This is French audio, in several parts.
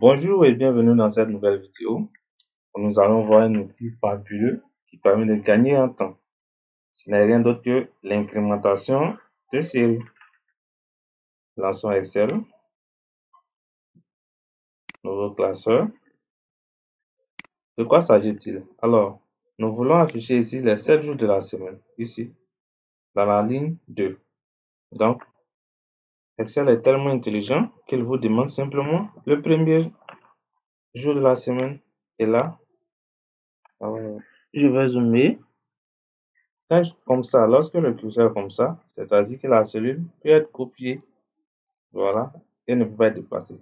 Bonjour et bienvenue dans cette nouvelle vidéo où nous allons voir un outil fabuleux qui permet de gagner en temps. Ce n'est rien d'autre que l'incrémentation de séries. Lançons Excel, nouveau classeur. De quoi s'agit-il? Alors, nous voulons afficher ici les 7 jours de la semaine, ici, dans la ligne 2. Donc, Excel est tellement intelligent qu'il vous demande simplement le premier jour de la semaine. Et là, je vais zoomer. Comme ça, lorsque le curseur est comme ça, c'est-à-dire que la cellule peut être copiée, voilà, et ne peut pas être déplacée.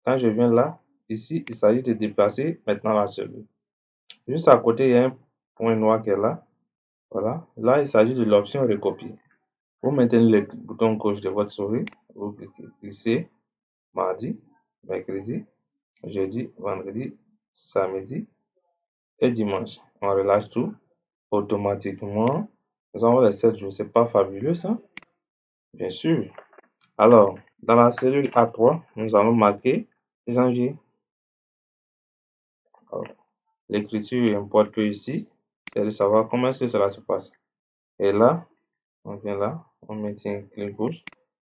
Quand je viens là, ici, il s'agit de déplacer maintenant la cellule. Juste à côté, il y a un point noir qui est là. Voilà. Là, il s'agit de l'option recopier. Vous maintenez le bouton gauche de votre souris, vous cliquez ici, mardi, mercredi, jeudi, vendredi, samedi et dimanche. On relâche tout. Automatiquement, nous avons les 7 jours. C'est pas fabuleux ça? Bien sûr. Alors, dans la cellule A3, nous allons marquer janvier. L'écriture importe peu ici, c'est de savoir comment est-ce que cela se passe. Et là, on vient là, on maintient clic gauche,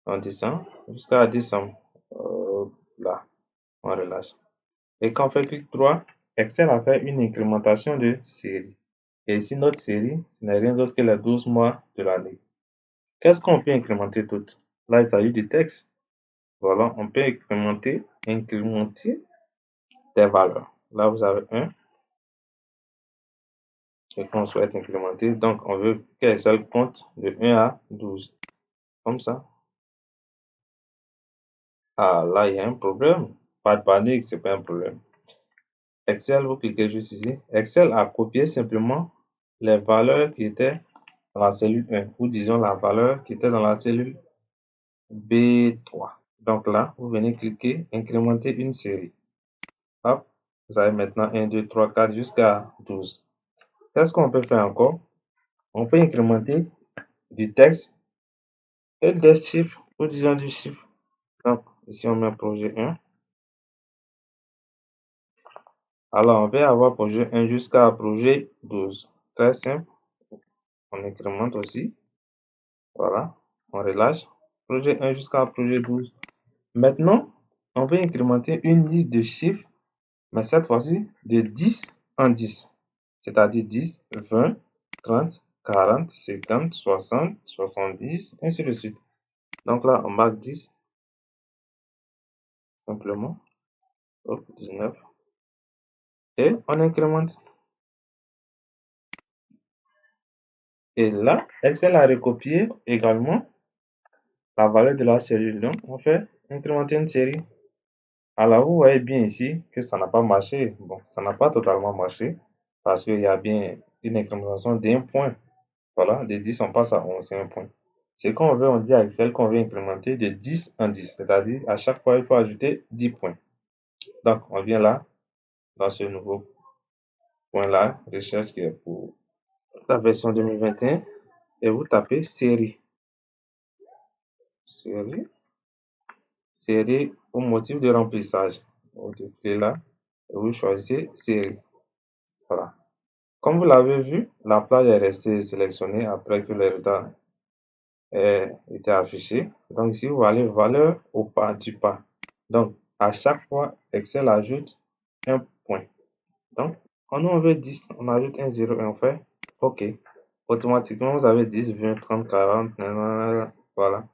on descend jusqu'à décembre. Là, on relâche. Et quand on fait clic droit, Excel a fait une incrémentation de série. Et ici, notre série, ce n'est rien d'autre que les 12 mois de l'année. Qu'est-ce qu'on peut incrémenter tout? Là, il s'agit du texte. Voilà, on peut incrémenter des valeurs. Là, vous avez 1 et qu'on souhaite incrémenter. Donc, on veut qu'Excel compte de 1 à 12. Comme ça. Ah, là, il y a un problème. Pas de panique, ce n'est pas un problème. Excel, vous cliquez juste ici. Excel a copié simplement les valeurs qui étaient dans la cellule 1. Ou disons la valeur qui était dans la cellule B3. Donc là, vous venez cliquer incrémenter une série. Hop, vous avez maintenant 1, 2, 3, 4 jusqu'à 12. Qu'est-ce qu'on peut faire encore? On peut incrémenter du texte et des chiffres, ou disons du chiffre. Donc, ici on met projet 1. Alors, on va avoir projet 1 jusqu'à projet 12. Très simple. On incrémente aussi. Voilà, on relâche. Projet 1 jusqu'à projet 12. Maintenant, on va incrémenter une liste de chiffres, mais cette fois-ci de 10 en 10. C'est-à-dire 10, 20, 30, 40, 50, 60, 70, ainsi de suite. Donc là, on marque 10, simplement. Hop, 19. Et on incrémente. Et là, Excel a recopié également la valeur de la cellule. Donc, on fait incrémenter une série. Alors, vous voyez bien ici que ça n'a pas marché. Bon, ça n'a pas totalement marché parce qu'il y a bien une incrémentation d'un point. Voilà, de 10, on passe à 11, c'est un point. Ce qu'on veut, on dit à Excel qu'on veut incrémenter de 10 en 10. C'est-à-dire, à chaque fois, il faut ajouter 10 points. Donc, on vient là, dans ce nouveau point-là, recherche qui est pour la version 2021, et vous tapez série. Série au motif de remplissage. Vous cliquez là et vous choisissez série. Voilà. Comme vous l'avez vu, la plage est restée sélectionnée après que le résultat ait été affiché. Donc ici, vous allez valeur au pas du pas. Donc, à chaque fois, Excel ajoute un point. Donc, quand nous on veut 10, on ajoute un 0 et on fait OK. Automatiquement, vous avez 10, 20, 30, 40, voilà.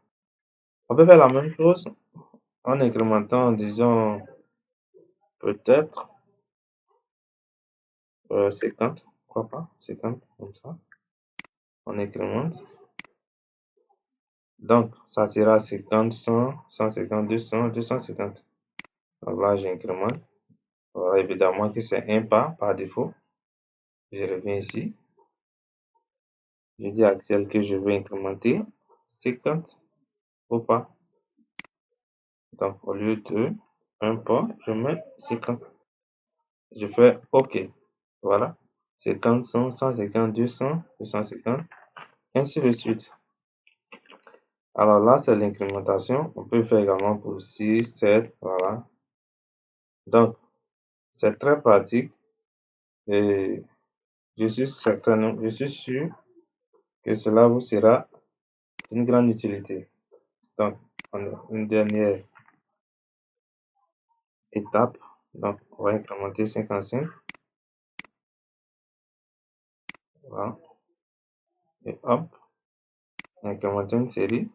On peut faire la même chose en incrémentant, disons, peut-être 50, pourquoi pas, 50, comme ça. On incrémente. Donc, ça sera 50, 100, 150, 200, 250. Donc là, j'incrémente. Voilà, évidemment que c'est un pas par défaut. Je reviens ici. Je dis à Excel que je veux incrémenter 50 au pas. Donc, au lieu de un pas, je mets 50. Je fais OK. Voilà. 50, 100, 150, 200, 250, ainsi de suite. Alors là, c'est l'incrémentation. On peut faire également pour 6, 7, voilà. Donc, c'est très pratique et je suis sûr que cela vous sera d'une grande utilité. Donc, on a une dernière étape. Donc, on va incrémenter 5 en 5. Voilà. Et hop, incrémenter une série.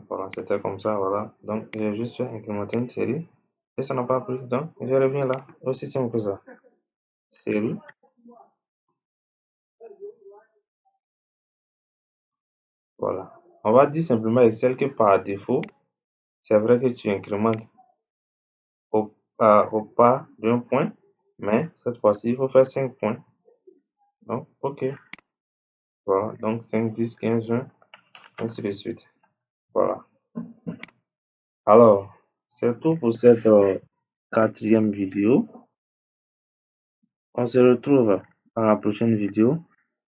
Voilà, c'était comme ça, voilà. Donc, j'ai juste fait incrémenter une série et ça n'a pas pris. Donc, je reviens là. Aussi simple que ça. Série, voilà. On va dire simplement Excel que par défaut, c'est vrai que tu incrémentes au pas d'un point, mais cette fois-ci, il faut faire 5 points. Donc, OK. Voilà. Donc, 5, 10, 15, 20, ainsi de suite. Voilà. Alors, c'est tout pour cette quatrième vidéo. On se retrouve dans la prochaine vidéo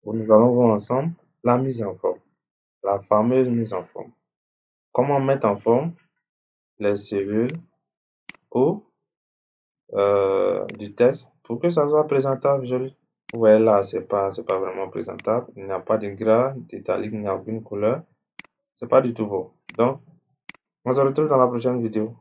où nous allons voir ensemble la mise en forme, la fameuse mise en forme. Comment mettre en forme les cellules ou du texte pour que ça soit présentable, joli. Vous voyez là, c'est pas vraiment présentable. Il n'y a pas de gras, d'italique, il n'y a aucune couleur. C'est pas du tout beau. Donc, on se retrouve dans la prochaine vidéo.